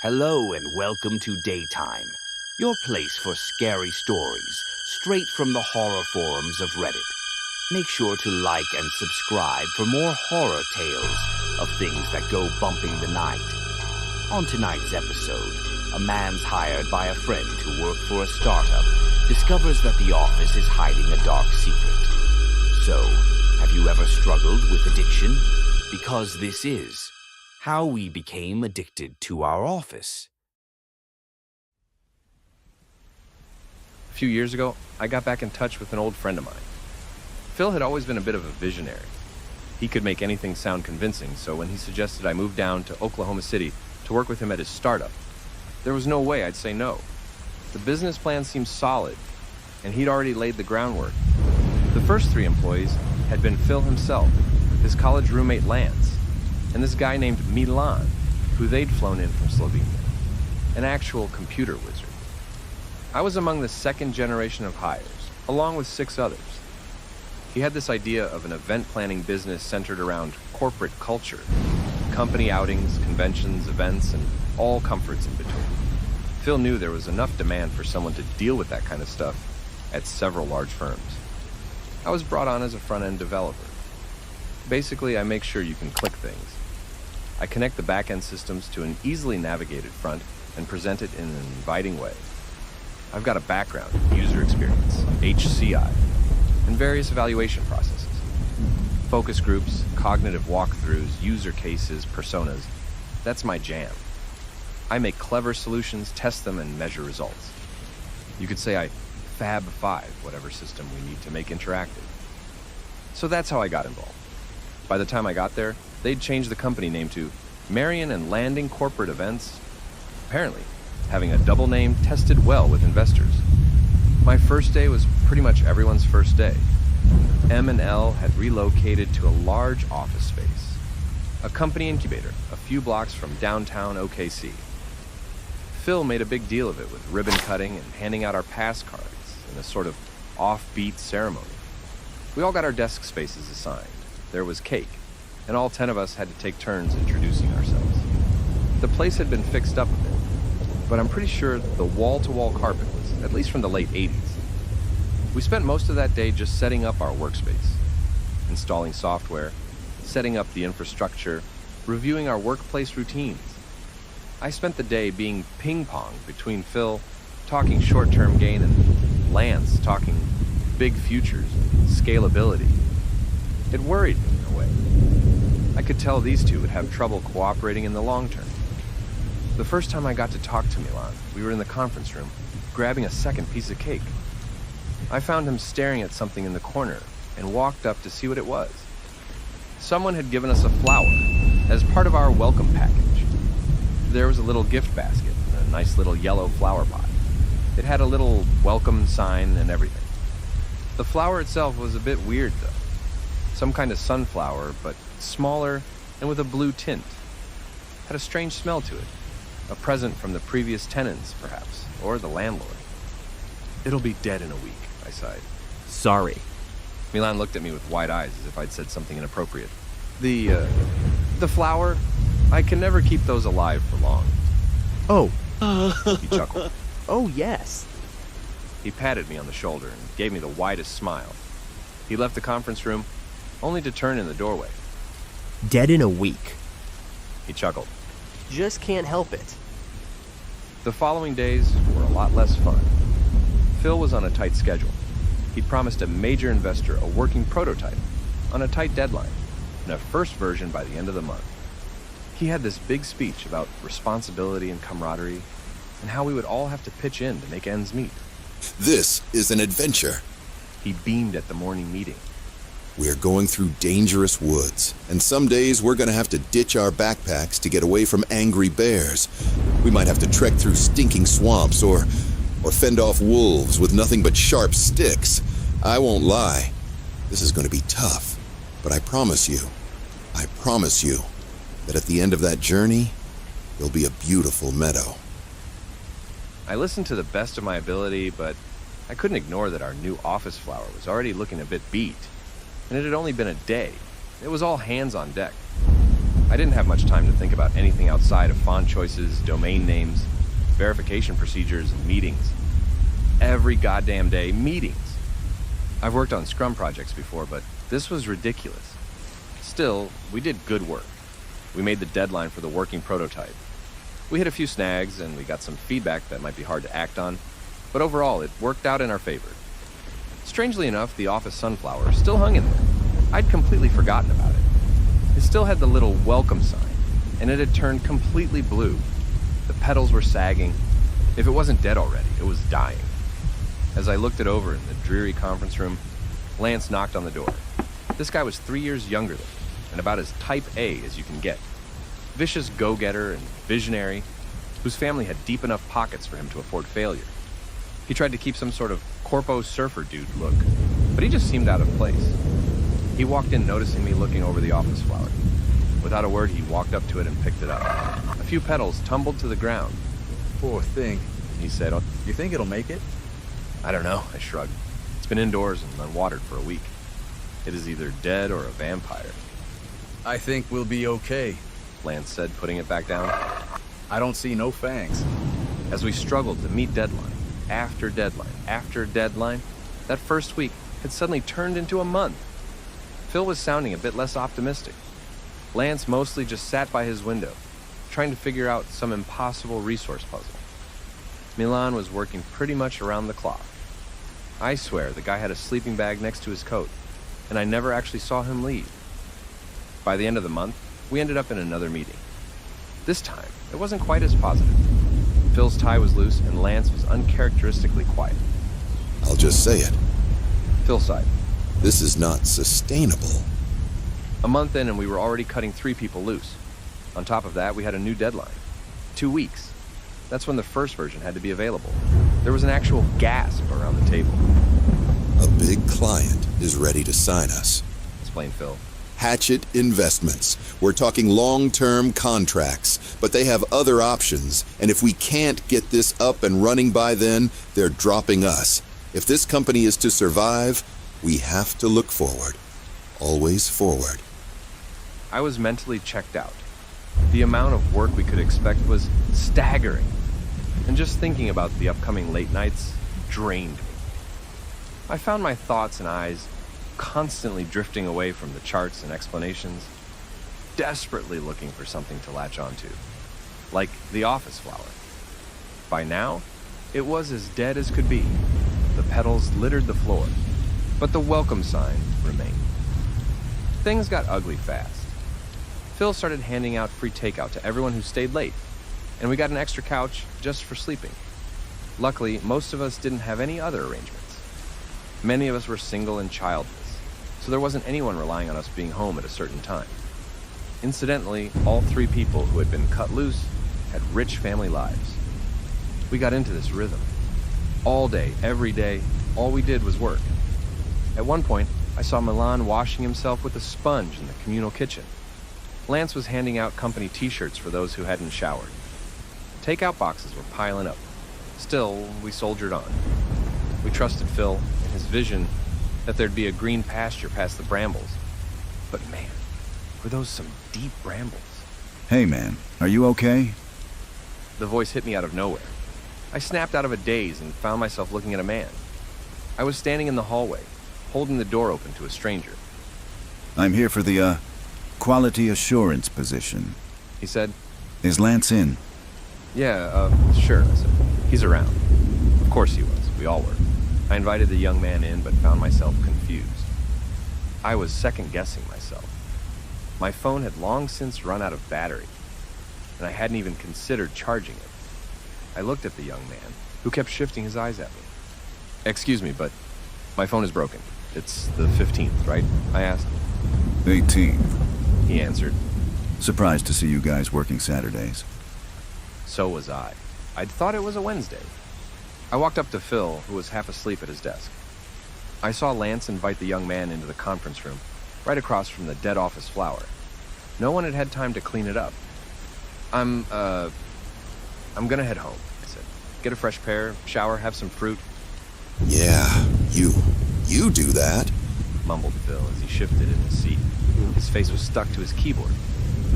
Hello and welcome to Daytime, your place for scary stories straight from the horror forums of Reddit. Make sure to like and subscribe for more horror tales of things that go bumping the night. On tonight's episode, a man's hired by a friend to work for a startup discovers that the office is hiding a dark secret. So, have you ever struggled with addiction? Because this is how we became addicted to our office. A few years ago, I got back in touch with an old friend of mine. Phil had always been a bit of a visionary. He could make anything sound convincing, so when he suggested I move down to Oklahoma City to work with him at his startup, there was no way I'd say no. The business plan seemed solid, and he'd already laid the groundwork. The first 3 employees had been Phil himself, his college roommate Lance, and this guy named Milan, who they'd flown in from Slovenia, an actual computer wizard. I was among the second generation of hires, along with 6 others. He had this idea of an event planning business centered around corporate culture, company outings, conventions, events, and all comforts in between. Phil knew there was enough demand for someone to deal with that kind of stuff at several large firms. I was brought on as a front-end developer. Basically, I make sure you can click things. I connect the back-end systems to an easily navigated front and present it in an inviting way. I've got a background in user experience, HCI, and various evaluation processes. Focus groups, cognitive walkthroughs, user cases, personas, that's my jam. I make clever solutions, test them, and measure results. You could say I Fab 5 whatever system we need to make interactive. So that's how I got involved. By the time I got there, they'd changed the company name to Marion and Landing Corporate Events. Apparently, having a double name tested well with investors. My first day was pretty much everyone's first day. M&L had relocated to a large office space, a company incubator a few blocks from downtown OKC. Phil made a big deal of it with ribbon cutting and handing out our pass cards in a sort of offbeat ceremony. We all got our desk spaces assigned. There was cake, and all 10 of us had to take turns introducing ourselves. The place had been fixed up a bit, but I'm pretty sure the wall-to-wall carpet was at least from the late 80s. We spent most of that day just setting up our workspace, installing software, setting up the infrastructure, reviewing our workplace routines. I spent the day being ping-ponged between Phil talking short-term gain and Lance talking big futures, scalability. It worried me in a way. I could tell these two would have trouble cooperating in the long term. The first time I got to talk to Milan, we were in the conference room, grabbing a second piece of cake. I found him staring at something in the corner and walked up to see what it was. Someone had given us a flower as part of our welcome package. There was a little gift basket and a nice little yellow flower pot. It had a little welcome sign and everything. The flower itself was a bit weird though. Some kind of sunflower, but smaller and with a blue tint. Had a strange smell to it. A present from the previous tenants, perhaps, or the landlord. It'll be dead in a week, I sighed. Sorry. Milan looked at me with wide eyes as if I'd said something inappropriate. The flower? I can never keep those alive for long. Oh. He chuckled. Oh, yes. He patted me on the shoulder and gave me the widest smile. He left the conference room, only to turn in the doorway. Dead in a week. He chuckled. Just can't help it. The following days were a lot less fun. Phil was on a tight schedule. He'd promised a major investor a working prototype on a tight deadline and a first version by the end of the month. He had this big speech about responsibility and camaraderie and how we would all have to pitch in to make ends meet. This is an adventure. He beamed at the morning meeting. We're going through dangerous woods, and some days we're going to have to ditch our backpacks to get away from angry bears. We might have to trek through stinking swamps or fend off wolves with nothing but sharp sticks. I won't lie. This is going to be tough, but I promise you that at the end of that journey, there'll be a beautiful meadow. I listened to the best of my ability, but I couldn't ignore that our new office flower was already looking a bit beat. And it had only been a day. It was all hands on deck. I didn't have much time to think about anything outside of font choices, domain names, verification procedures, and meetings. Every goddamn day, meetings. I've worked on Scrum projects before, but this was ridiculous. Still, we did good work. We made the deadline for the working prototype. We hit a few snags, and we got some feedback that might be hard to act on, but overall, it worked out in our favor. Strangely enough, the office sunflower still hung in there. I'd completely forgotten about it. It still had the little welcome sign, and it had turned completely blue. The petals were sagging. If it wasn't dead already, it was dying. As I looked it over in the dreary conference room, Lance knocked on the door. This guy was 3 years younger than me, and about as type A as you can get. Vicious go-getter and visionary, whose family had deep enough pockets for him to afford failure. He tried to keep some sort of corpo surfer dude look, but he just seemed out of place. He walked in noticing me looking over the office flower. Without a word, he walked up to it and picked it up. A few petals tumbled to the ground. Poor thing. He said, You think it'll make it? I don't know, I shrugged. It's been indoors and unwatered for a week. It is either dead or a vampire. I think we'll be okay. Lance said, putting it back down. I don't see no fangs. As we struggled to meet deadline, after deadline, after deadline, that first week had suddenly turned into a month. Phil was sounding a bit less optimistic. Lance mostly just sat by his window, trying to figure out some impossible resource puzzle. Milan was working pretty much around the clock. I swear the guy had a sleeping bag next to his coat, and I never actually saw him leave. By the end of the month, we ended up in another meeting. This time, it wasn't quite as positive. Phil's tie was loose, and Lance was uncharacteristically quiet. I'll just say it. Phil sighed. This is not sustainable. A month in, and we were already cutting 3 people loose. On top of that, we had a new deadline. 2 weeks. That's when the first version had to be available. There was an actual gasp around the table. A big client is ready to sign us. Explained Phil. Hatchet Investments. We're talking long-term contracts, but they have other options, and if we can't get this up and running by then, they're dropping us. If this company is to survive, we have to look forward. Always forward. I was mentally checked out. The amount of work we could expect was staggering, and just thinking about the upcoming late nights drained me. I found my thoughts and eyes constantly drifting away from the charts and explanations, desperately looking for something to latch onto, like the office flower. By now, it was as dead as could be. The petals littered the floor, but the welcome sign remained. Things got ugly fast. Phil started handing out free takeout to everyone who stayed late, and we got an extra couch just for sleeping. Luckily, most of us didn't have any other arrangements. Many of us were single and childless, so there wasn't anyone relying on us being home at a certain time. Incidentally, all 3 people who had been cut loose had rich family lives. We got into this rhythm. All day, every day, all we did was work. At one point, I saw Milan washing himself with a sponge in the communal kitchen. Lance was handing out company t-shirts for those who hadn't showered. Takeout boxes were piling up. Still, we soldiered on. We trusted Phil and his vision that there'd be a green pasture past the brambles. But man, were those some deep brambles. Hey man, are you okay? The voice hit me out of nowhere. I snapped out of a daze and found myself looking at a man. I was standing in the hallway, holding the door open to a stranger. I'm here for the, quality assurance position. He said. Is Lance in? Yeah, sure, I said. He's around. Of course he was. We all were. I invited the young man in, but found myself confused. I was second-guessing myself. My phone had long since run out of battery, and I hadn't even considered charging it. I looked at the young man, who kept shifting his eyes at me. Excuse me, but my phone is broken. It's the 15th, right? I asked. 18th. He answered. Surprised to see you guys working Saturdays. So was I. I'd thought it was a Wednesday. I walked up to Phil, who was half asleep at his desk. I saw Lance invite the young man into the conference room, right across from the dead office flower. No one had had time to clean it up. I'm gonna head home, I said. Get a fresh pair, shower, have some fruit. Yeah, you do that. Mumbled Phil as he shifted in his seat. His face was stuck to his keyboard.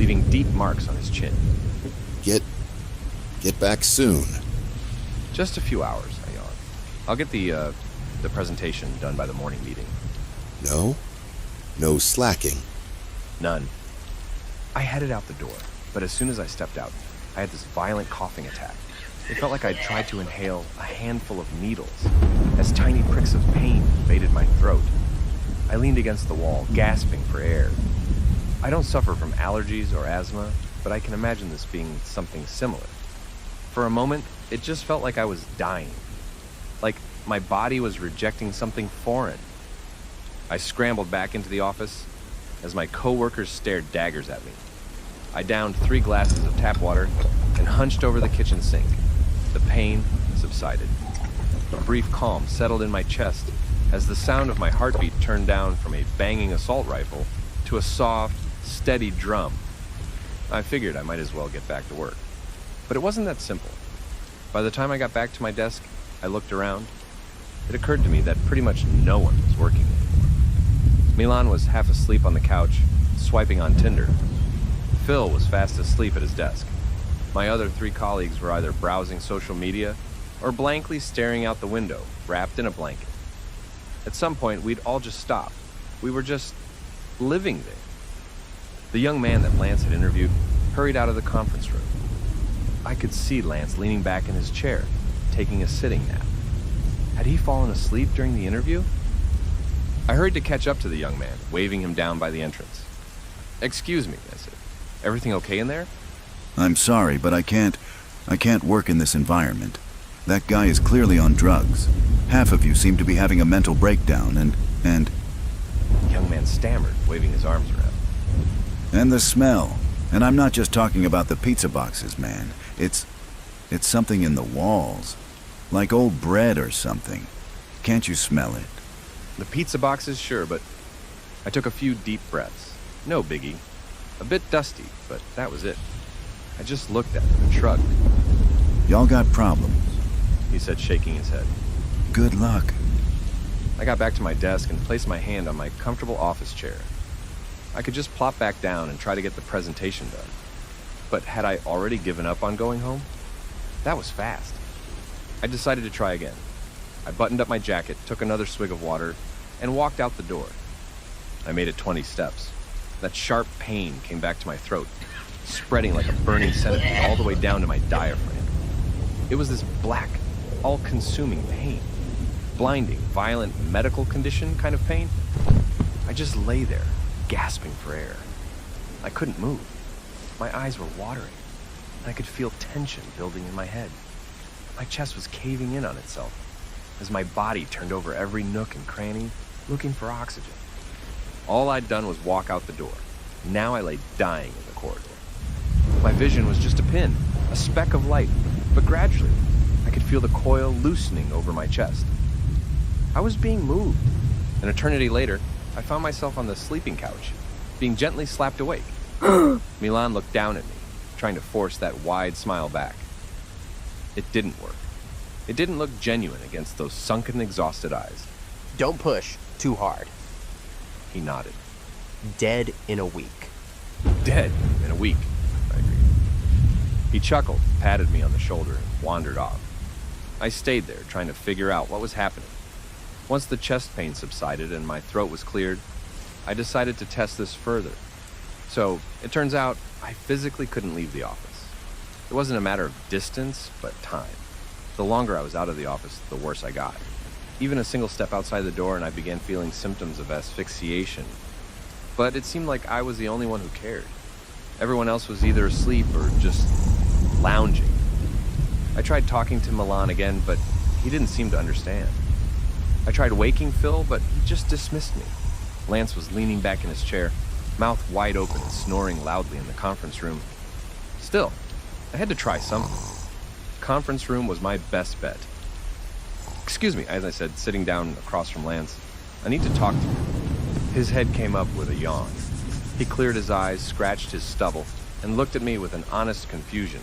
leaving deep marks on his chin. Get back soon. Just a few hours, I yawned. I'll get the presentation done by the morning meeting. No? No slacking. None. I headed out the door, but as soon as I stepped out, I had this violent coughing attack. It felt like I'd tried to inhale a handful of needles, as tiny pricks of pain invaded my throat. I leaned against the wall, gasping for air. I don't suffer from allergies or asthma, but I can imagine this being something similar. For a moment, it just felt like I was dying. Like my body was rejecting something foreign. I scrambled back into the office as my coworkers stared daggers at me. I downed 3 glasses of tap water and hunched over the kitchen sink. The pain subsided. A brief calm settled in my chest as the sound of my heartbeat turned down from a banging assault rifle to a soft, steady drum. I figured I might as well get back to work. But it wasn't that simple. By the time I got back to my desk, I looked around. It occurred to me that pretty much no one was working anymore. Milan was half asleep on the couch, swiping on Tinder. Phil was fast asleep at his desk. My other 3 colleagues were either browsing social media or blankly staring out the window, wrapped in a blanket. At some point, we'd all just stop. We were just living there. The young man that Lance had interviewed hurried out of the conference room. I could see Lance leaning back in his chair, taking a sitting nap. Had he fallen asleep during the interview? I hurried to catch up to the young man, waving him down by the entrance. "Excuse me," I said. "Everything okay in there?" I'm sorry, but I can't work in this environment. That guy is clearly on drugs. Half of you seem to be having a mental breakdown, and The young man stammered, waving his arms around. the smell. And I'm not just talking about the pizza boxes, man. It's something in the walls. Like old bread or something. Can't you smell it? The pizza boxes, sure, but I took a few deep breaths. No biggie. A bit dusty, but that was it. I just looked at him and shrugged. Y'all got problems. He said, shaking his head. Good luck. I got back to my desk and placed my hand on my comfortable office chair. I could just plop back down and try to get the presentation done. But had I already given up on going home? That was fast. I decided to try again. I buttoned up my jacket, took another swig of water, and walked out the door. I made it 20 steps. That sharp pain came back to my throat, spreading like a burning centipede all the way down to my diaphragm. It was this black, all-consuming pain. Blinding, violent medical condition kind of pain. I just lay there, gasping for air. I couldn't move. My eyes were watering, and I could feel tension building in my head. My chest was caving in on itself as my body turned over every nook and cranny, looking for oxygen. All I'd done was walk out the door. Now I lay dying in the corridor. My vision was just a pin, a speck of light, but gradually I could feel the coil loosening over my chest. I was being moved. An eternity later, I found myself on the sleeping couch, being gently slapped awake. Milan looked down at me, trying to force that wide smile back. It didn't work. It didn't look genuine against those sunken, exhausted eyes. Don't push too hard. He nodded. Dead in a week. Dead in a week, I agreed. He chuckled, patted me on the shoulder, and wandered off. I stayed there, trying to figure out what was happening. Once the chest pain subsided and my throat was cleared, I decided to test this further. So, it turns out, I physically couldn't leave the office. It wasn't a matter of distance, but time. The longer I was out of the office, the worse I got. Even a single step outside the door and I began feeling symptoms of asphyxiation. But it seemed like I was the only one who cared. Everyone else was either asleep or just lounging. I tried talking to Milan again, but he didn't seem to understand. I tried waking Phil, but he just dismissed me. Lance was leaning back in his chair, mouth wide open and snoring loudly in the conference room. Still, I had to try something. The conference room was my best bet. "Excuse me," as I said, sitting down across from Lance. "I need to talk to you." His head came up with a yawn. He cleared his eyes, scratched his stubble, and looked at me with an honest confusion.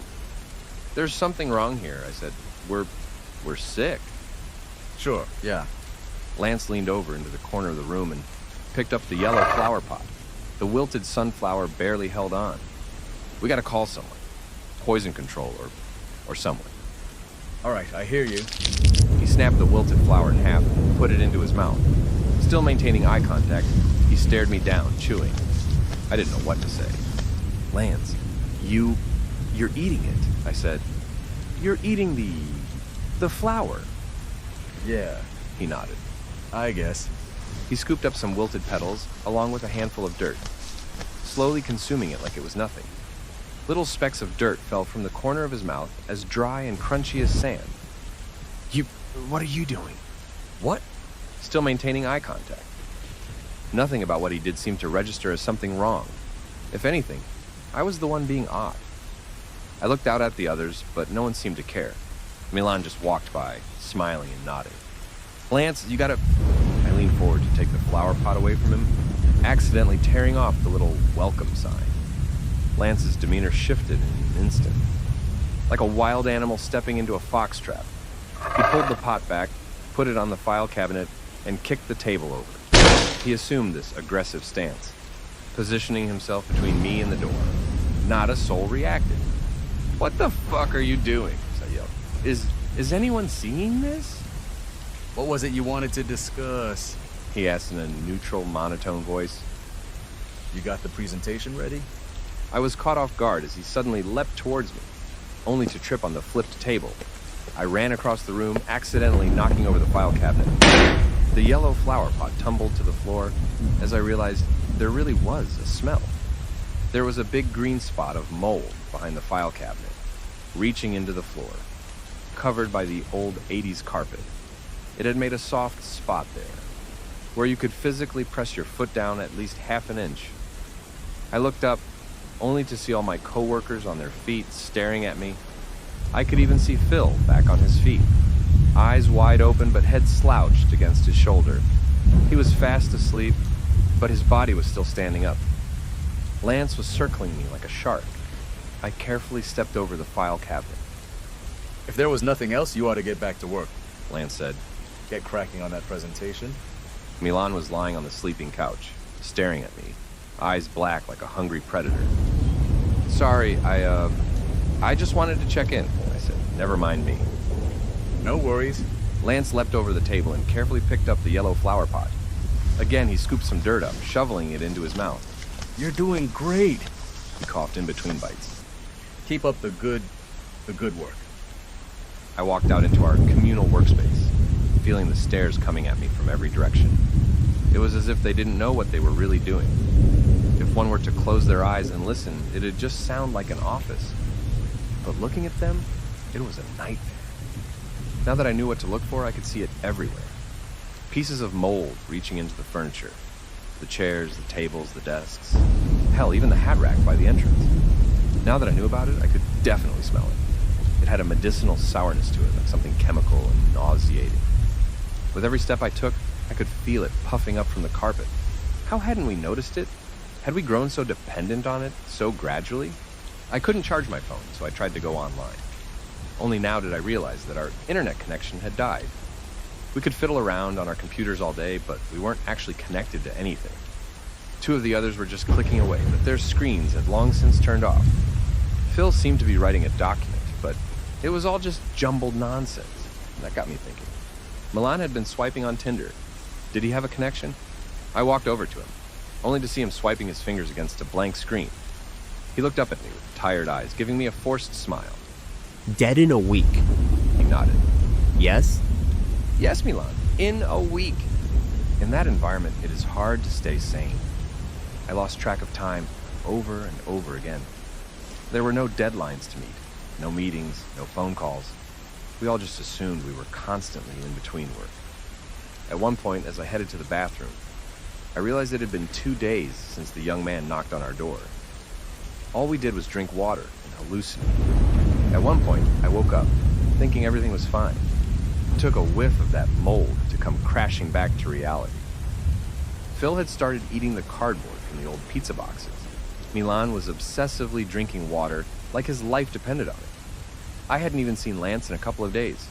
"There's something wrong here," I said. We're sick." Sure, yeah. Lance leaned over into the corner of the room and picked up the yellow flower pot. The wilted sunflower barely held on. We gotta call someone. Poison control or someone. All right, I hear you. He snapped the wilted flower in half and put it into his mouth. Still maintaining eye contact, he stared me down, chewing. I didn't know what to say. Lance, you're eating it, I said. You're eating the flower. Yeah, He nodded. I guess. He scooped up some wilted petals, along with a handful of dirt, slowly consuming it like it was nothing. Little specks of dirt fell from the corner of his mouth, as dry and crunchy as sand. What are you doing? What? Still maintaining eye contact. Nothing about what he did seemed to register as something wrong. If anything, I was the one being odd. I looked out at the others, but no one seemed to care. Milan just walked by, smiling and nodding. Lance, you gotta... I leaned forward to take the flower pot away from him, accidentally tearing off the little welcome sign. Lance's demeanor shifted in an instant. Like a wild animal stepping into a fox trap. He pulled the pot back, put it on the file cabinet, and kicked the table over. He assumed this aggressive stance, positioning himself between me and the door. Not a soul reacted. What the fuck are you doing? I yelled. Is anyone seeing this? What was it you wanted to discuss? He asked in a neutral, monotone voice. You got the presentation ready? I was caught off guard as he suddenly leapt towards me, only to trip on the flipped table. I ran across the room, accidentally knocking over the file cabinet. The yellow flower pot tumbled to the floor as I realized there really was a smell. There was a big green spot of mold behind the file cabinet, reaching into the floor, covered by the old 80s carpet. It had made a soft spot there, where you could physically press your foot down at least half an inch. I looked up, only to see all my coworkers on their feet staring at me. I could even see Phil back on his feet, eyes wide open but head slouched against his shoulder. He was fast asleep, but his body was still standing up. Lance was circling me like a shark. I carefully stepped over the file cabinet. If there was nothing else, you ought to get back to work. Lance said. Get cracking on that presentation. Milan was lying on the sleeping couch, staring at me, eyes black like a hungry predator. Sorry, I just wanted to check in, I said. Never mind me. No worries. Lance leapt over the table and carefully picked up the yellow flower pot. Again, he scooped some dirt up, shoveling it into his mouth. You're doing great. He coughed in between bites. Keep up the good work. I walked out into our communal workspace, feeling the stares coming at me from every direction. It was as if they didn't know what they were really doing. If one were to close their eyes and listen, it'd just sound like an office. But looking at them, it was a nightmare. Now that I knew what to look for, I could see it everywhere. Pieces of mold reaching into the furniture. The chairs, the tables, the desks. Hell, even the hat rack by the entrance. Now that I knew about it, I could definitely smell it. It had a medicinal sourness to it, like something chemical and nauseating. With every step I took, I could feel it puffing up from the carpet. How hadn't we noticed it? Had we grown so dependent on it, so gradually? I couldn't charge my phone, so I tried to go online. Only now did I realize that our internet connection had died. We could fiddle around on our computers all day, but we weren't actually connected to anything. Two of the others were just clicking away, but their screens had long since turned off. Phil seemed to be writing a document, but it was all just jumbled nonsense. That got me thinking. Milan had been swiping on Tinder. Did he have a connection? I walked over to him, only to see him swiping his fingers against a blank screen. He looked up at me with tired eyes, giving me a forced smile. Dead in a week. He nodded. Yes? Yes, Milan. In a week. In that environment, it is hard to stay sane. I lost track of time over and over again. There were no deadlines to meet, no meetings, no phone calls. We all just assumed we were constantly in between work. At one point, as I headed to the bathroom, I realized it had been 2 days since the young man knocked on our door. All we did was drink water and hallucinate. At one point, I woke up, thinking everything was fine. It took a whiff of that mold to come crashing back to reality. Phil had started eating the cardboard from the old pizza boxes. Milan was obsessively drinking water like his life depended on it. I hadn't even seen Lance in a couple of days.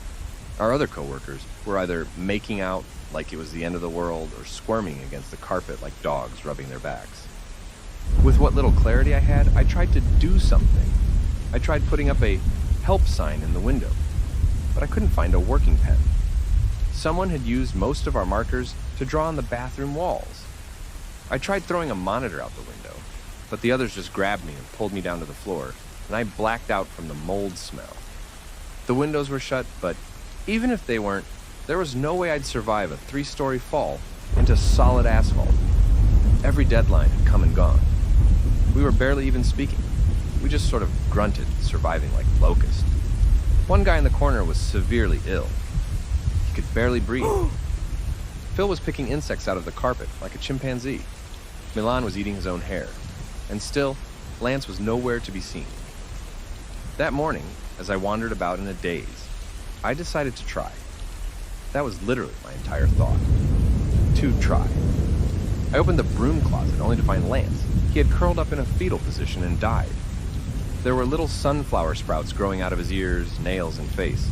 Our other coworkers were either making out like it was the end of the world or squirming against the carpet like dogs rubbing their backs. With what little clarity I had, I tried to do something. I tried putting up a help sign in the window, but I couldn't find a working pen. Someone had used most of our markers to draw on the bathroom walls. I tried throwing a monitor out the window, but the others just grabbed me and pulled me down to the floor, and I blacked out from the mold smell. The windows were shut, but even if they weren't, there was no way I'd survive a 3-story fall into solid asphalt. Every deadline had come and gone. We were barely even speaking. We just sort of grunted, surviving like locusts. One guy in the corner was severely ill. He could barely breathe. Phil was picking insects out of the carpet like a chimpanzee. Milan was eating his own hair. And still, Lance was nowhere to be seen. That morning, as I wandered about in a daze, I decided to try. That was literally my entire thought. To try. I opened the broom closet only to find Lance. He had curled up in a fetal position and died. There were little sunflower sprouts growing out of his ears, nails, and face.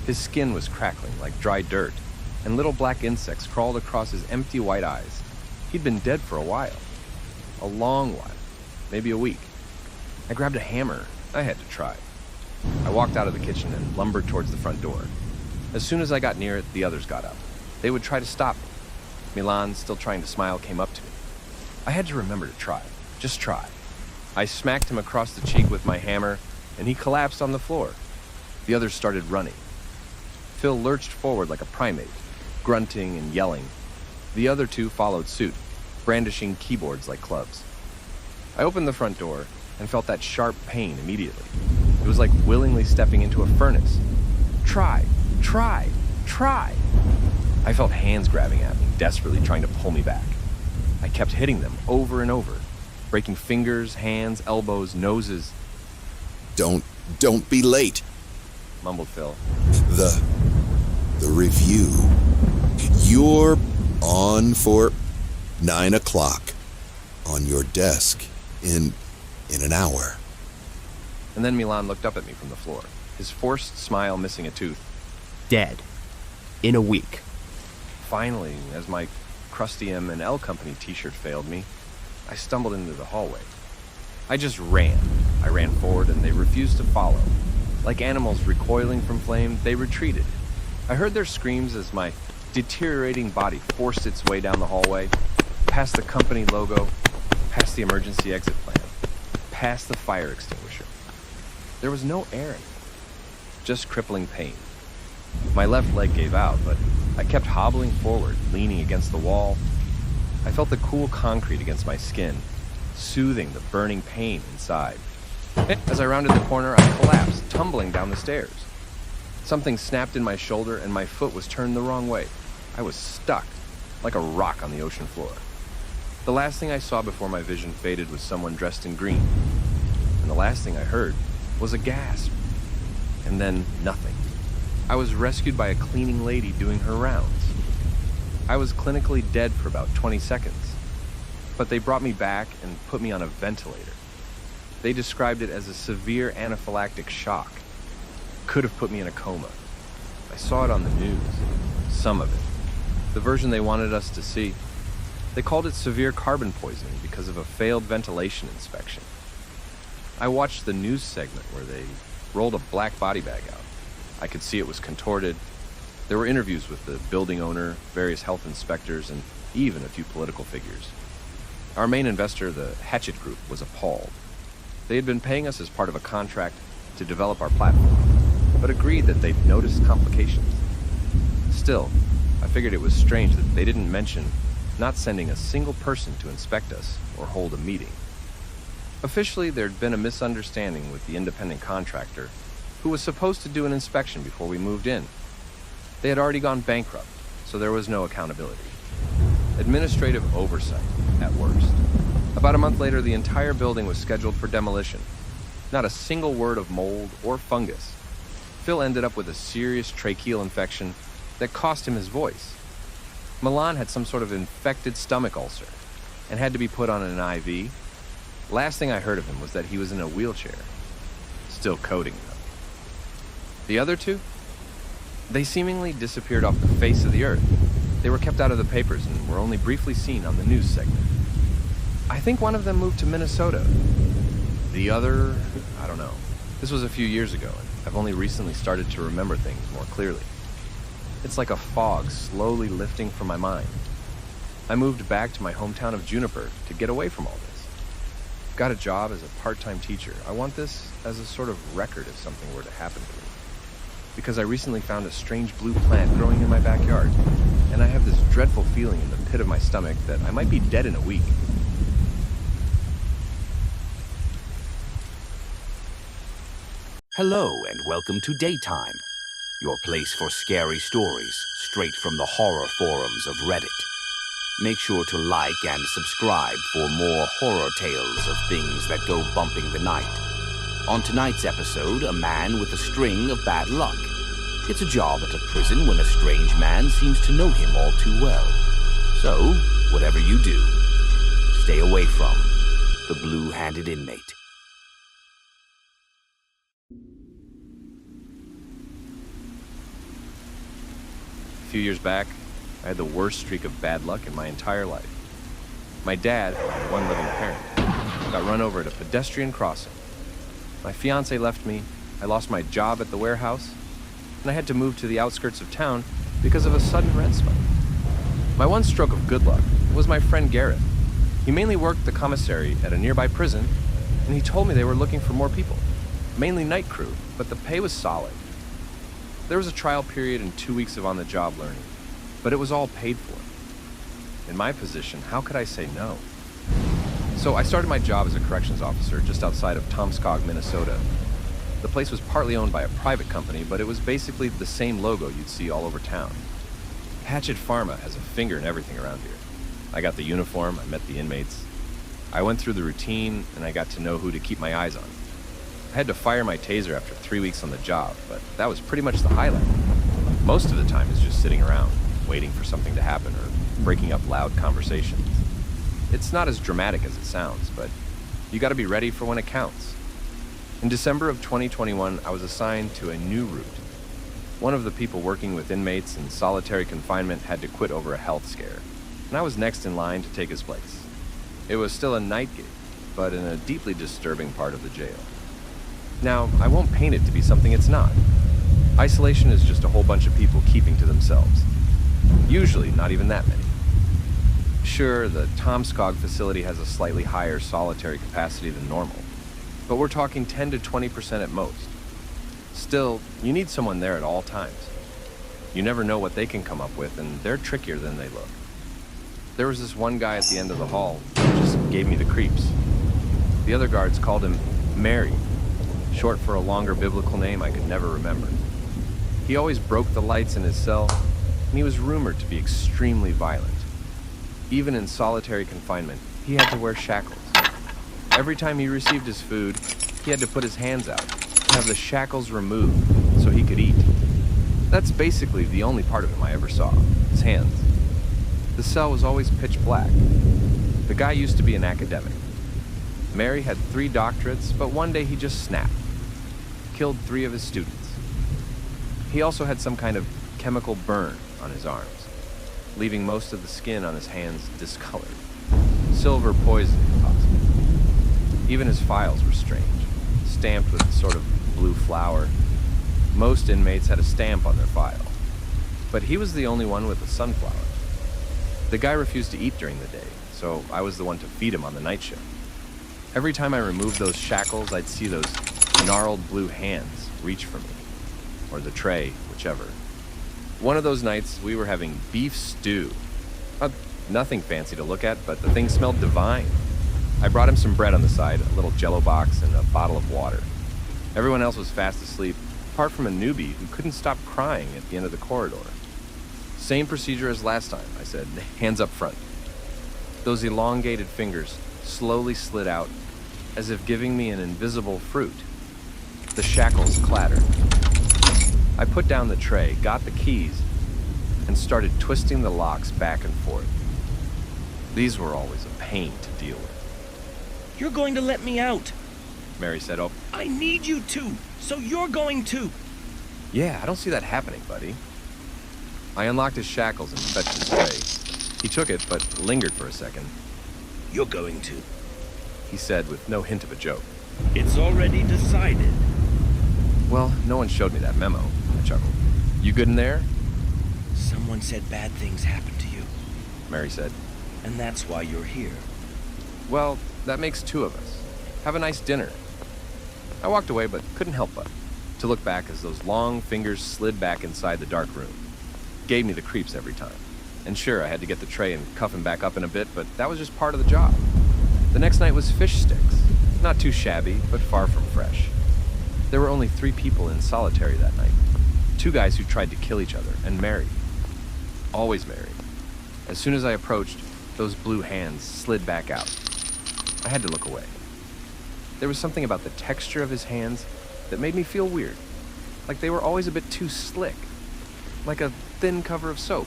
His skin was crackling like dry dirt, and little black insects crawled across his empty white eyes. He'd been dead for a while. A long while. Maybe a week. I grabbed a hammer. I had to try. I walked out of the kitchen and lumbered towards the front door. As soon as I got near it, the others got up. They would try to stop me. Milan, still trying to smile, came up to me. I had to remember to try. Just try. I smacked him across the cheek with my hammer, and he collapsed on the floor. The others started running. Phil lurched forward like a primate, grunting and yelling. The other two followed suit, brandishing keyboards like clubs. I opened the front door and felt that sharp pain immediately. It was like willingly stepping into a furnace. Try, try, try. I felt hands grabbing at me, desperately trying to pull me back. I kept hitting them over and over, breaking fingers, hands, elbows, noses. Don't be late. Mumbled Phil. The review. You're on for 9 o'clock. On your desk. In an hour. And then Milan looked up at me from the floor, his forced smile missing a tooth. Dead. In a week. Finally, as my crusty M&L Company t-shirt failed me, I stumbled into the hallway. I just ran. I ran forward and they refused to follow. Like animals recoiling from flame, they retreated. I heard their screams as my deteriorating body forced its way down the hallway, past the company logo, past the emergency exit plan, past the fire extinguisher. There was no air anymore, just crippling pain. My left leg gave out, but I kept hobbling forward, leaning against the wall. I felt the cool concrete against my skin, soothing the burning pain inside. As I rounded the corner, I collapsed, tumbling down the stairs. Something snapped in my shoulder and my foot was turned the wrong way. I was stuck, like a rock on the ocean floor. The last thing I saw before my vision faded was someone dressed in green. And the last thing I heard was a gasp. And then nothing. I was rescued by a cleaning lady doing her rounds. I was clinically dead for about 20 seconds. But they brought me back and put me on a ventilator. They described it as a severe anaphylactic shock. Could have put me in a coma. I saw it on the news. Some of it. The version they wanted us to see. They called it severe carbon poisoning because of a failed ventilation inspection. I watched the news segment where they rolled a black body bag out. I could see it was contorted. There were interviews with the building owner, various health inspectors, and even a few political figures. Our main investor, the Hatchet Group, was appalled. They had been paying us as part of a contract to develop our platform, but agreed that they'd noticed complications. Still, I figured it was strange that they didn't mention not sending a single person to inspect us or hold a meeting. Officially, there'd been a misunderstanding with the independent contractor who was supposed to do an inspection before we moved in. They had already gone bankrupt, so there was no accountability. Administrative oversight, at worst. About a month later, the entire building was scheduled for demolition. Not a single word of mold or fungus. Phil ended up with a serious tracheal infection that cost him his voice. Milan had some sort of infected stomach ulcer and had to be put on an IV. Last thing I heard of him was that he was in a wheelchair, still coding though. The other two? They seemingly disappeared off the face of the earth. They were kept out of the papers and were only briefly seen on the news segment. I think one of them moved to Minnesota. The other, I don't know. This was a few years ago, and I've only recently started to remember things more clearly. It's like a fog slowly lifting from my mind. I moved back to my hometown of Juniper to get away from all this. Got a job as a part-time teacher. I want this as a sort of record if something were to happen to me. Because I recently found a strange blue plant growing in my backyard, and I have this dreadful feeling in the pit of my stomach that I might be dead in a week. Hello and welcome to Daytime, your place for scary stories straight from the horror forums of Reddit. Make sure to like and subscribe for more horror tales of things that go bumping the night. On tonight's episode, a man with a string of bad luck gets a job at a prison when a strange man seems to know him all too well. So, whatever you do, stay away from the blue-handed inmate. A few years back, I had the worst streak of bad luck in my entire life. My dad, my one living parent, got run over at a pedestrian crossing. My fiance left me, I lost my job at the warehouse, and I had to move to the outskirts of town because of a sudden rent spike. My one stroke of good luck was my friend Garrett. He mainly worked the commissary at a nearby prison, and he told me they were looking for more people, mainly night crew, but the pay was solid. There was a trial period and 2 weeks of on-the-job learning, but it was all paid for. In my position, how could I say no? So I started my job as a corrections officer just outside of Tomskog, Minnesota. The place was partly owned by a private company, but it was basically the same logo you'd see all over town. Hatchet Pharma has a finger in everything around here. I got the uniform, I met the inmates. I went through the routine, and I got to know who to keep my eyes on. I had to fire my taser after 3 weeks on the job, but that was pretty much the highlight. Most of the time is just sitting around, waiting for something to happen or breaking up loud conversations. It's not as dramatic as it sounds, but you gotta be ready for when it counts. In December of 2021, I was assigned to a new route. One of the people working with inmates in solitary confinement had to quit over a health scare, and I was next in line to take his place. It was still a night gig, but in a deeply disturbing part of the jail. Now, I won't paint it to be something it's not. Isolation is just a whole bunch of people keeping to themselves. Usually, not even that many. Sure, the Tomskog facility has a slightly higher solitary capacity than normal, but we're talking 10 to 20% at most. Still, you need someone there at all times. You never know what they can come up with, and they're trickier than they look. There was this one guy at the end of the hall who just gave me the creeps. The other guards called him Mary, short for a longer biblical name I could never remember. He always broke the lights in his cell, and he was rumored to be extremely violent. Even in solitary confinement, he had to wear shackles. Every time he received his food, he had to put his hands out and have the shackles removed so he could eat. That's basically the only part of him I ever saw, his hands. The cell was always pitch black. The guy used to be an academic. Mary had 3 doctorates, but one day he just snapped. Killed 3 of his students. He also had some kind of chemical burn on his arms, leaving most of the skin on his hands discolored. Silver poisoning, possibly. Even his files were strange, stamped with a sort of blue flower. Most inmates had a stamp on their file, but he was the only one with a sunflower. The guy refused to eat during the day, so I was the one to feed him on the night shift. Every time I removed those shackles, I'd see those gnarled blue hands reach for me, or the tray, whichever. One of those nights, we were having beef stew. Nothing fancy to look at, but the thing smelled divine. I brought him some bread on the side, a little Jell-O box, and a bottle of water. Everyone else was fast asleep, apart from a newbie who couldn't stop crying at the end of the corridor. Same procedure as last time, I said, hands up front. Those elongated fingers slowly slid out, as if giving me an invisible fruit. The shackles clattered. I put down the tray, got the keys, and started twisting the locks back and forth. These were always a pain to deal with. You're going to let me out. Mary said, "Oh, I need you to, so you're going to. yeah, I don't see that happening, buddy." I unlocked his shackles and fetched his tray. He took it, but lingered for a second. You're going to. he said with no hint of a joke. It's already decided. Well, no one showed me that memo, I chuckled. You good in there? Someone said bad things happened to you, Mary said. and that's why you're here. Well, that makes two of us. Have a nice dinner. I walked away, but couldn't help but to look back as those long fingers slid back inside the dark room. Gave me the creeps every time. And sure, I had to get the tray and cuff him back up in a bit, but that was just part of the job. The next night was fish sticks. Not too shabby, but far from fresh. There were only 3 people in solitary that night. 2 guys who tried to kill each other, and Mary. Always Mary. As soon as I approached, those blue hands slid back out. I had to look away. There was something about the texture of his hands that made me feel weird. Like they were always a bit too slick. Like a thin cover of soap.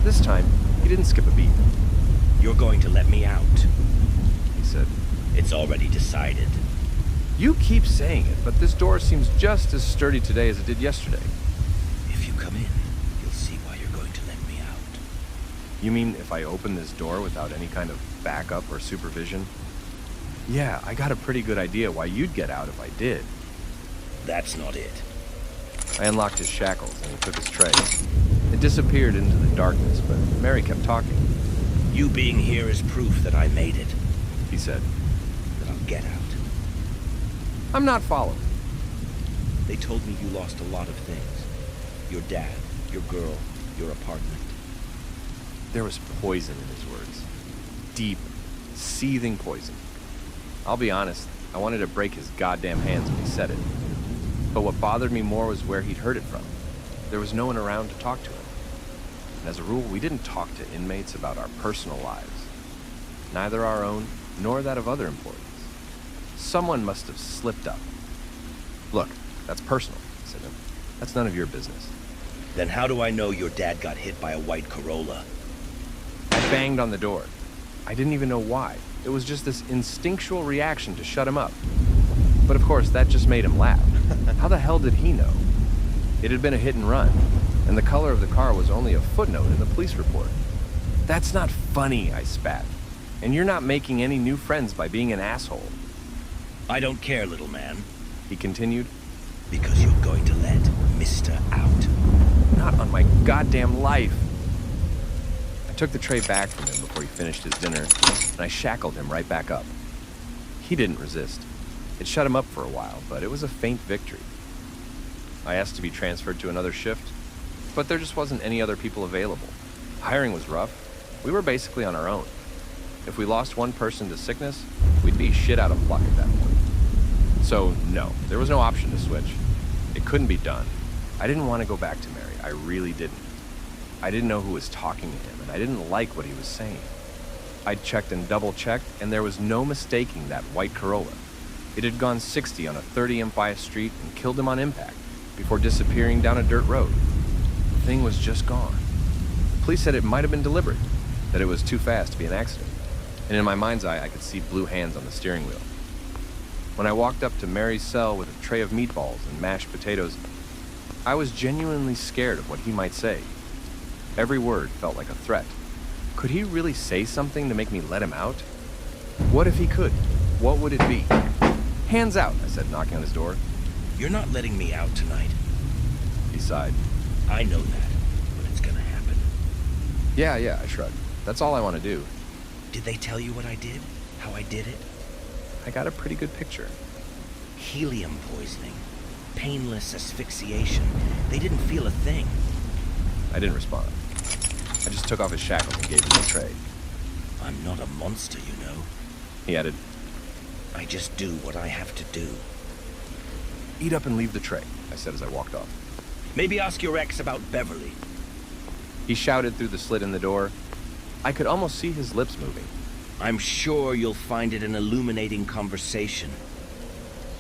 This time, he didn't skip a beat. You're going to let me out. He said, It's already decided. You keep saying it, but this door seems just as sturdy today as it did yesterday. If you come in, you'll see why you're going to let me out. You mean if I open this door without any kind of backup or supervision? Yeah, I got a pretty good idea why you'd get out if I did. That's not it. I unlocked his shackles and he took his tray. It disappeared into the darkness, but Mary kept talking. You being here is proof that I made it. He said, That I'll get out. I'm not following. They told me you lost a lot of things. Your dad, your girl, your apartment. There was poison in his words. Deep, seething poison. I'll be honest, I wanted to break his goddamn hands when he said it. But what bothered me more was where he'd heard it from. There was no one around to talk to him. And as a rule, we didn't talk to inmates about our personal lives. Neither our own, nor that of other employees. Someone must have slipped up. Look, that's personal, I said to him. That's none of your business. Then how do I know your dad got hit by a white Corolla? I banged on the door. I didn't even know why. It was just this instinctual reaction to shut him up. But of course, that just made him laugh. How the hell did he know? It had been a hit and run, and the color of the car was only a footnote in the police report. That's not funny, I spat. And you're not making any new friends by being an asshole. I don't care, little man. He continued. Because you're going to let Mr. out. Not on my goddamn life. I took the tray back from him before he finished his dinner, and I shackled him right back up. He didn't resist. It shut him up for a while, but it was a faint victory. I asked to be transferred to another shift, but there just wasn't any other people available. Hiring was rough. We were basically on our own. If we lost one person to sickness, we'd be shit out of luck at that point. So, no, there was no option to switch. It couldn't be done. I didn't want to go back to Mary. I really didn't. I didn't know who was talking to him, and I didn't like what he was saying. I'd checked and double-checked, and there was no mistaking that white Corolla. It had gone 60 on a 30 by a street and killed him on impact before disappearing down a dirt road. The thing was just gone. Police said it might have been deliberate, that it was too fast to be an accident. And in my mind's eye, I could see blue hands on the steering wheel. When I walked up to Mary's cell with a tray of meatballs and mashed potatoes, I was genuinely scared of what he might say. Every word felt like a threat. Could he really say something to make me let him out? What if he could? What would it be? Hands out, I said, knocking on his door. You're not letting me out tonight. He sighed. I know that, but it's gonna happen. Yeah, I shrugged. That's all I want to do. Did they tell you what I did? How I did it? I got a pretty good picture. Helium poisoning. Painless asphyxiation. They didn't feel a thing. I didn't respond. I just took off his shackles and gave him the tray. I'm not a monster, you know. He added, I just do what I have to do. Eat up and leave the tray, I said as I walked off. Maybe ask your ex about Beverly. He shouted through the slit in the door. I could almost see his lips moving. I'm sure you'll find it an illuminating conversation.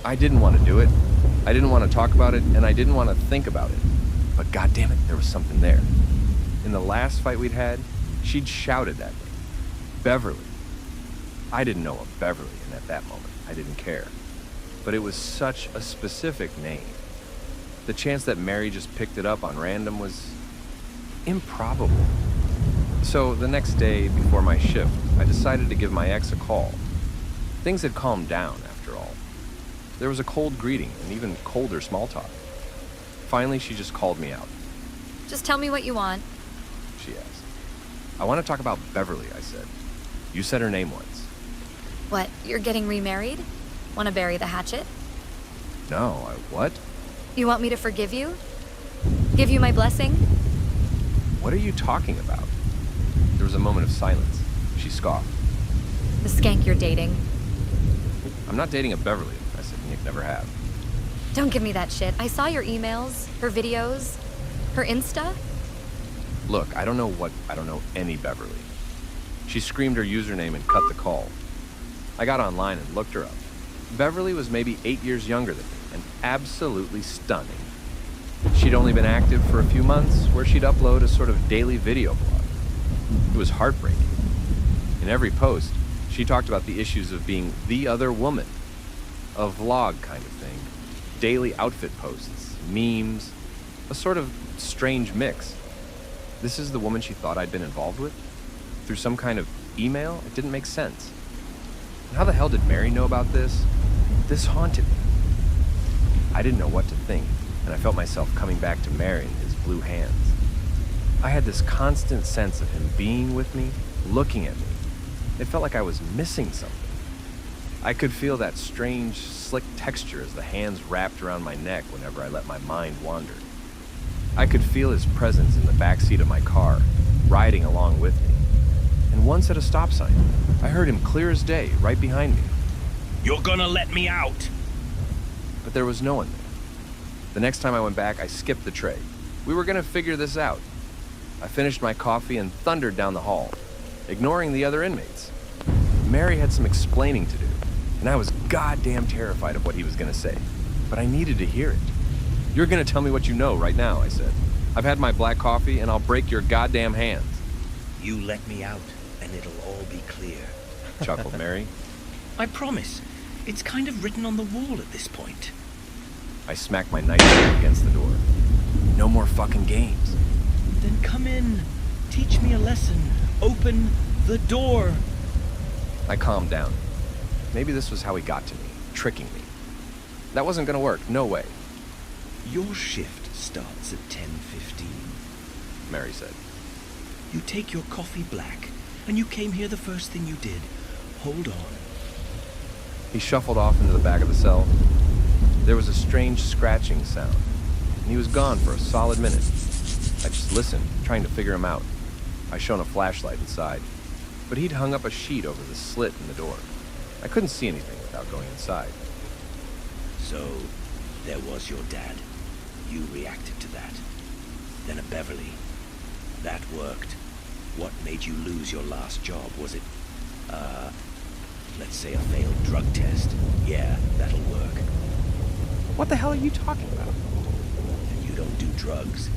I didn't want to do it. I didn't want to talk about it, and I didn't want to think about it. But goddammit, there was something there. In the last fight we'd had, she'd shouted at me. Beverly. I didn't know a Beverly, and at that moment, I didn't care. But it was such a specific name. The chance that Mary just picked it up on random was improbable. So the next day, before my shift, I decided to give my ex a call. Things had calmed down, after all. There was a cold greeting and even colder small talk. Finally, she just called me out. Just tell me what you want. She asked. I want to talk about Beverly, I said. You said her name once. What, you're getting remarried? Want to bury the hatchet? No, what? You want me to forgive you? Give you my blessing? What are you talking about? There was a moment of silence. She scoffed. The skank you're dating. I'm not dating a Beverly, I said. You never have. Don't give me that shit. I saw your emails, her videos, her Insta. Look, I don't know any Beverly. She screamed her username and cut the call. I got online and looked her up. Beverly was maybe 8 years younger than me and absolutely stunning. She'd only been active for a few months, where she'd upload a sort of daily video blog. It was heartbreaking. In every post, she talked about the issues of being the other woman. A vlog kind of thing. Daily outfit posts, memes, a sort of strange mix. This is the woman she thought I'd been involved with? Through some kind of email? It didn't make sense. And how the hell did Mary know about this? This haunted me. I didn't know what to think, and I felt myself coming back to Mary in his blue hands. I had this constant sense of him being with me, looking at me. It felt like I was missing something. I could feel that strange, slick texture as the hands wrapped around my neck whenever I let my mind wander. I could feel his presence in the backseat of my car, riding along with me. And once at a stop sign, I heard him clear as day, right behind me. You're gonna let me out! But there was no one there. The next time I went back, I skipped the tray. We were gonna figure this out. I finished my coffee and thundered down the hall, ignoring the other inmates. Mary had some explaining to do, and I was goddamn terrified of what he was gonna say. But I needed to hear it. You're gonna tell me what you know right now, I said. I've had my black coffee, and I'll break your goddamn hands. You let me out, and it'll all be clear. Chuckled Mary. I promise. It's kind of written on the wall at this point. I smacked my nightstick against the door. No more fucking games. Then come in. Teach me a lesson. Open the door. I calmed down. Maybe this was how he got to me, tricking me. That wasn't gonna work, no way. Your shift starts at 10:15. Mary said. You take your coffee black, and you came here the first thing you did. Hold on. He shuffled off into the back of the cell. There was a strange scratching sound, and he was gone for a solid minute. I just listened, trying to figure him out. I shone a flashlight inside, but he'd hung up a sheet over the slit in the door. I couldn't see anything without going inside. So, there was your dad. You reacted to that. Then a Beverly. That worked. What made you lose your last job? Was it, let's say a failed drug test? Yeah, that'll work. What the hell are you talking about? And you don't do drugs.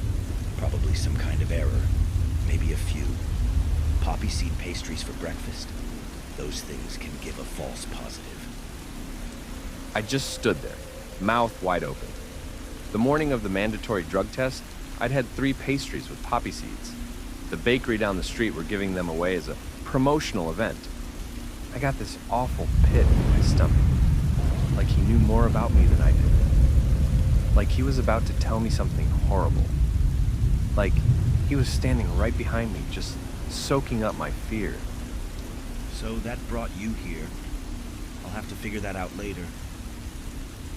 Probably some kind of error. Maybe a few. Poppy seed pastries for breakfast. Those things can give a false positive. I just stood there, mouth wide open. The morning of the mandatory drug test, I'd had 3 pastries with poppy seeds. The bakery down the street were giving them away as a promotional event. I got this awful pit in my stomach. Like he knew more about me than I did. Like he was about to tell me something horrible. Like he was standing right behind me, just soaking up my fear. So that brought you here. I'll have to figure that out later.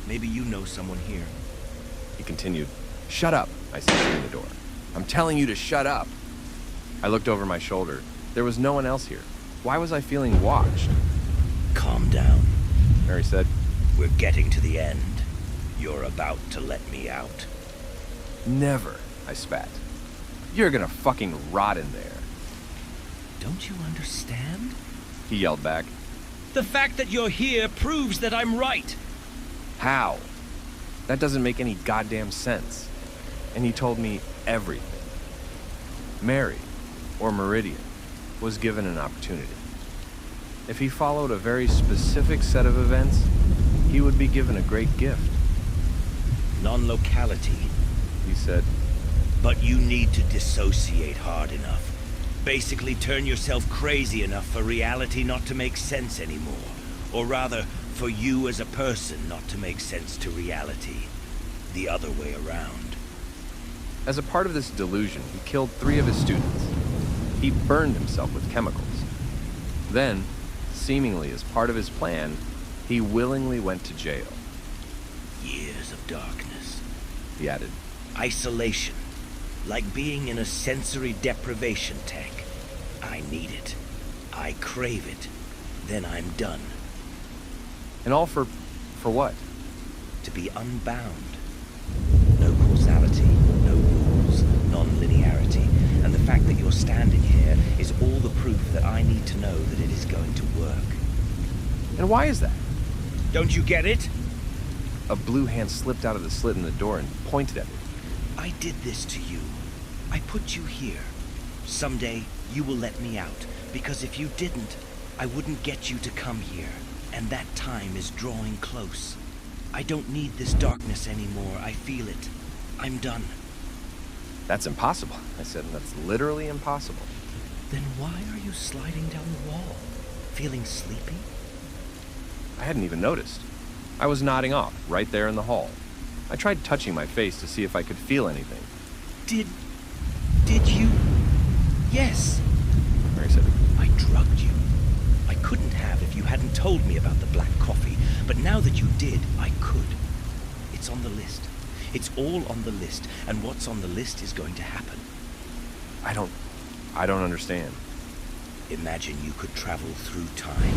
Maybe you know someone here. He continued. Shut up, I said through the door. I'm telling you to shut up. I looked over my shoulder. There was no one else here. Why was I feeling watched? Calm down. Mary said. We're getting to the end. You're about to let me out. Never, I spat. You're gonna fucking rot in there. Don't you understand? He yelled back. The fact that you're here proves that I'm right. How? That doesn't make any goddamn sense. And he told me everything. Mary, or Meridian, was given an opportunity. If he followed a very specific set of events, he would be given a great gift. Non-locality, He said. but you need to dissociate hard enough. Basically turn yourself crazy enough for reality not to make sense anymore. Or rather, for you as a person not to make sense to reality. The other way around. As a part of this delusion, he killed 3 of his students. He burned himself with chemicals. Then, seemingly as part of his plan, he willingly went to jail. Years of darkness. He added, Isolation. Like being in a sensory deprivation tank. I need it. I crave it. Then I'm done. and all for what? To be unbound. No causality, no rules, non-linearity. And the fact that you're standing here is all the proof that I need to know that it is going to work. And why is that? Don't you get it? A blue hand slipped out of the slit in the door and pointed at me. I did this to you. I put you here. Someday, you will let me out, because if you didn't, I wouldn't get you to come here, and that time is drawing close. I don't need this darkness anymore. I feel it. I'm done. That's impossible, I said, and that's literally impossible. Then why are you sliding down the wall? Feeling sleepy? I hadn't even noticed. I was nodding off, right there in the hall. I tried touching my face to see if I could feel anything. Did you? Yes. Mary said, I drugged you. I couldn't have if you hadn't told me about the black coffee, but now that you did, I could. It's on the list. It's all on the list, and what's on the list is going to happen. I don't understand. Imagine you could travel through time.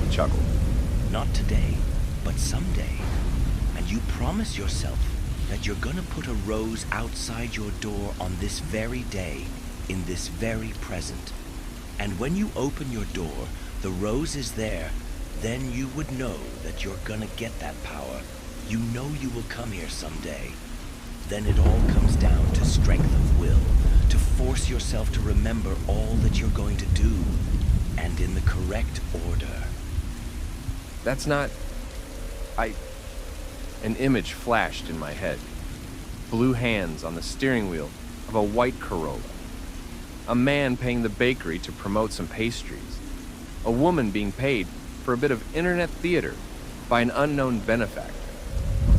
He chuckled. Not today, but someday. And you promise yourself that you're gonna put a rose outside your door on this very day, in this very present. And when you open your door, the rose is there, then you would know that you're gonna get that power. You know you will come here someday. Then it all comes down to strength of will, to force yourself to remember all that you're going to do, and in the correct order. That's not... An image flashed in my head. Blue hands on the steering wheel of a white Corolla. A man paying the bakery to promote some pastries. A woman being paid for a bit of internet theater by an unknown benefactor.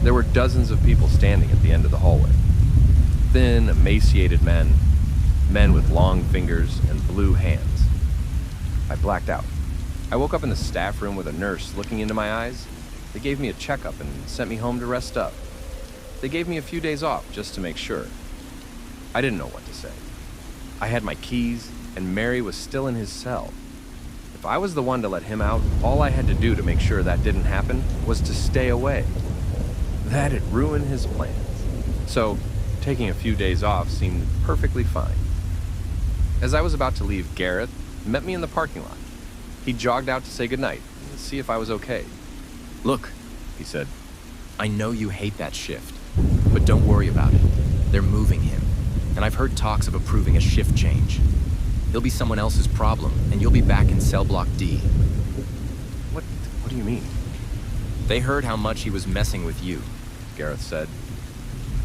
There were dozens of people standing at the end of the hallway. Thin, emaciated men. Men with long fingers and blue hands. I blacked out. I woke up in the staff room with a nurse looking into my eyes. They gave me a checkup and sent me home to rest up. They gave me a few days off just to make sure. I didn't know what to say. I had my keys, and Mary was still in his cell. If I was the one to let him out, all I had to do to make sure that didn't happen was to stay away. That'd ruin his plans. So, taking a few days off seemed perfectly fine. As I was about to leave, Gareth met me in the parking lot. He jogged out to say goodnight and see if I was okay. Look, He said, I know you hate that shift, but don't worry about it. They're moving him, and I've heard talks of approving a shift change. He'll be someone else's problem, and you'll be back in cell block D. What do you mean? They heard how much he was messing with you, Gareth said.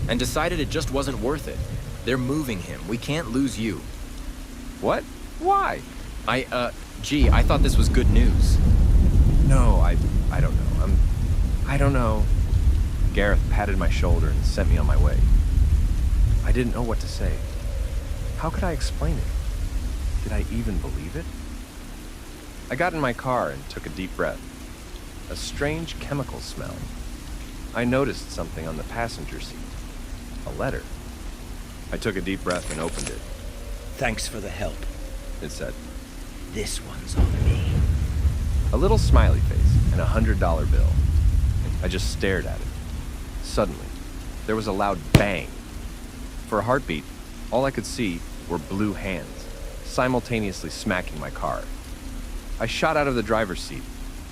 and decided it just wasn't worth it. They're moving him. We can't lose you. What? Why? Gee, I thought this was good news. No, I don't know. I don't know. Gareth patted my shoulder and sent me on my way. I didn't know what to say. How could I explain it? Did I even believe it? I got in my car and took a deep breath. A strange chemical smell. I noticed something on the passenger seat. A letter. I took a deep breath and opened it. Thanks for the help. It said, This one's on me. a little smiley face and $100 bill. I just stared at it. Suddenly, there was a loud bang. For a heartbeat, all I could see were blue hands, simultaneously smacking my car. I shot out of the driver's seat,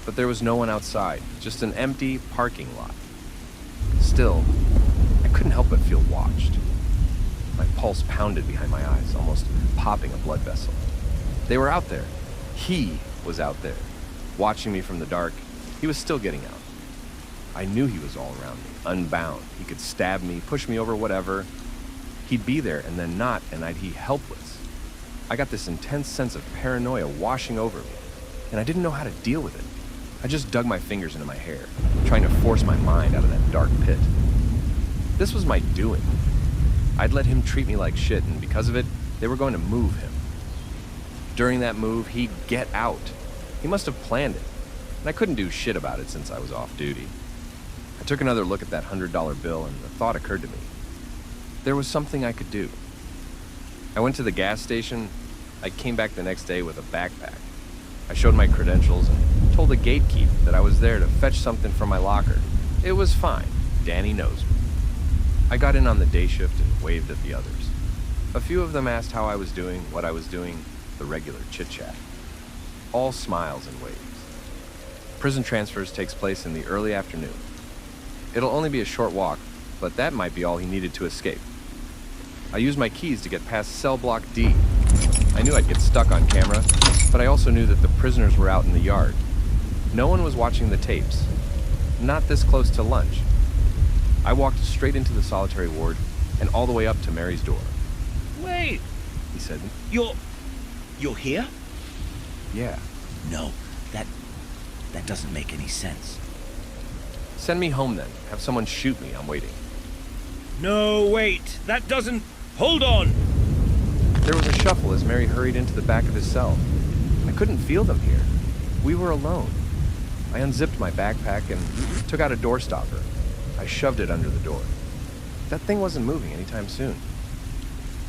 but there was no one outside, just an empty parking lot. Still, I couldn't help but feel watched. My pulse pounded behind my eyes, almost popping a blood vessel. They were out there. He was out there, watching me from the dark. He was still getting out. I knew he was all around me, unbound. He could stab me, push me over, whatever. He'd be there and then not, and I'd be helpless. I got this intense sense of paranoia washing over me, and I didn't know how to deal with it. I just dug my fingers into my hair, trying to force my mind out of that dark pit. This was my doing. I'd let him treat me like shit, and because of it, they were going to move him. During that move, he'd get out. He must have planned it, and I couldn't do shit about it since I was off duty. I took another look at that $100 bill, and the thought occurred to me. There was something I could do. I went to the gas station. I came back the next day with a backpack. I showed my credentials and told the gatekeep that I was there to fetch something from my locker. It was fine. Danny knows me. I got in on the day shift and waved at the others. A few of them asked how I was doing, what I was doing, the regular chit-chat. All smiles and waves. Prison transfers takes place in the early afternoon. It'll only be a short walk, but that might be all he needed to escape. I used my keys to get past cell block D. I knew I'd get stuck on camera, but I also knew that the prisoners were out in the yard. No one was watching the tapes. Not this close to lunch. I walked straight into the solitary ward and all the way up to Mary's door. Wait, He said, you're here? "Yeah, No, that doesn't make any sense. send me home then. Have someone shoot me. I'm waiting." No, wait, that doesn't... Hold on! There was a shuffle as Mary hurried into the back of his cell. I couldn't feel them here. We were alone. I unzipped my backpack and took out a door stopper. I shoved it under the door. That thing wasn't moving anytime soon.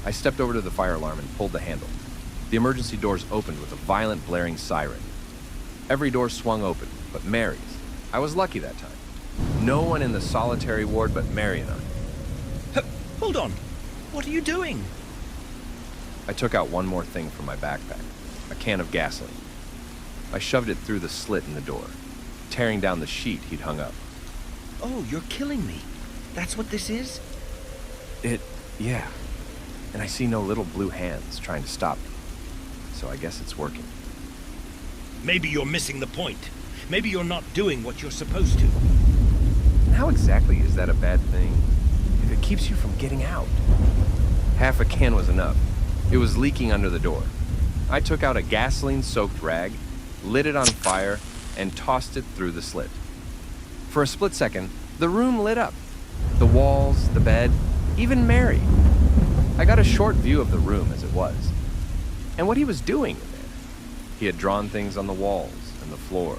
I stepped over to the fire alarm and pulled the handle. The emergency doors opened with a violent blaring siren. Every door swung open, but Mary's. I was lucky that time. No one in the solitary ward but Mary and I. Hold on. What are you doing? I took out one more thing from my backpack, a can of gasoline. I shoved it through the slit in the door, tearing down the sheet he'd hung up. Oh, you're killing me. That's what this is? Yeah. And I see no little blue hands trying to stop me. So I guess it's working. Maybe you're missing the point. Maybe you're not doing what you're supposed to. And how exactly is that a bad thing if it keeps you from getting out? Half a can was enough. It was leaking under the door. I took out a gasoline-soaked rag, lit it on fire, and tossed it through the slit. For a split second, the room lit up. The walls, the bed, even Mary. I got a short view of the room as it was, and what he was doing in there. He had drawn things on the walls and the floor.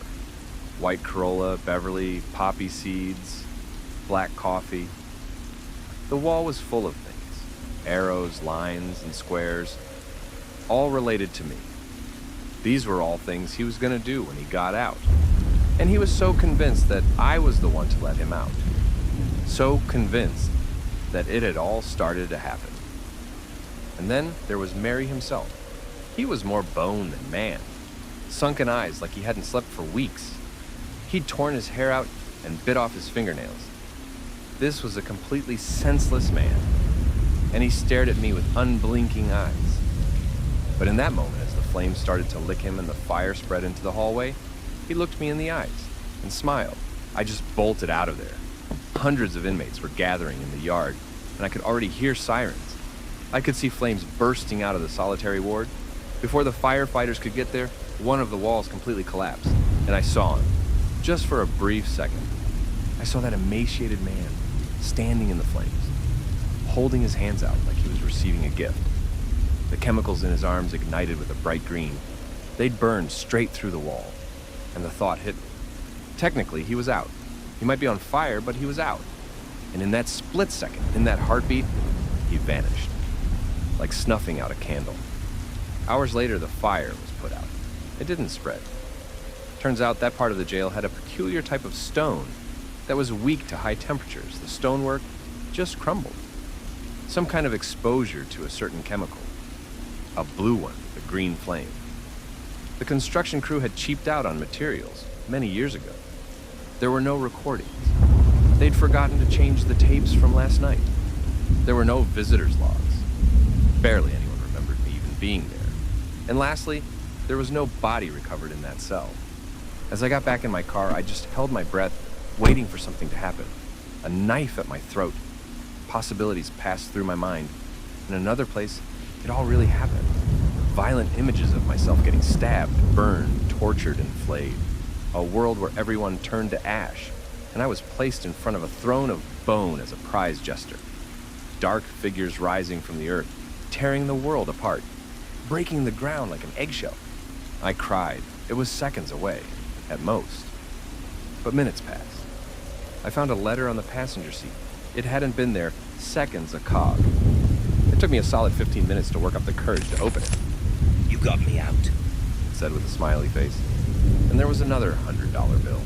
White Corolla, Beverly, poppy seeds, black coffee. The wall was full of things. Arrows, lines, and squares, all related to me. These were all things he was going to do when he got out. And he was so convinced that I was the one to let him out. So convinced that it had all started to happen. And then there was Mary himself. He was more bone than man. Sunken eyes like he hadn't slept for weeks. He'd torn his hair out and bit off his fingernails. This was a completely senseless man. And he stared at me with unblinking eyes. But in that moment, as the flames started to lick him and the fire spread into the hallway, he looked me in the eyes and smiled. I just bolted out of there. Hundreds of inmates were gathering in the yard, and I could already hear sirens. I could see flames bursting out of the solitary ward. Before the firefighters could get there, one of the walls completely collapsed, and I saw him. Just for a brief second, I saw that emaciated man standing in the flames, holding his hands out like he was receiving a gift. The chemicals in his arms ignited with a bright green. They'd burned straight through the wall, and the thought hit me. Technically, he was out. He might be on fire, but he was out. And in that split second, in that heartbeat, he vanished, like snuffing out a candle. Hours later, the fire was put out. It didn't spread. Turns out that part of the jail had a peculiar type of stone that was weak to high temperatures. The stonework just crumbled. Some kind of exposure to a certain chemical. A blue one with a green flame. The construction crew had cheaped out on materials many years ago. There were no recordings. They'd forgotten to change the tapes from last night. There were no visitors' logs. Barely anyone remembered me even being there. And lastly, there was no body recovered in that cell. As I got back in my car, I just held my breath, waiting for something to happen. A knife at my throat. Possibilities passed through my mind. In another place, it all really happened. Violent images of myself getting stabbed, burned, tortured, and flayed. A world where everyone turned to ash, and I was placed in front of a throne of bone as a prize jester. Dark figures rising from the earth, tearing the world apart, breaking the ground like an eggshell. I cried. It was seconds away, at most. But minutes passed. I found a letter on the passenger seat. It hadn't been there seconds a cog. It took me a solid 15 minutes to work up the courage to open it. You got me out. It said with a smiley face. And there was another $100 bill.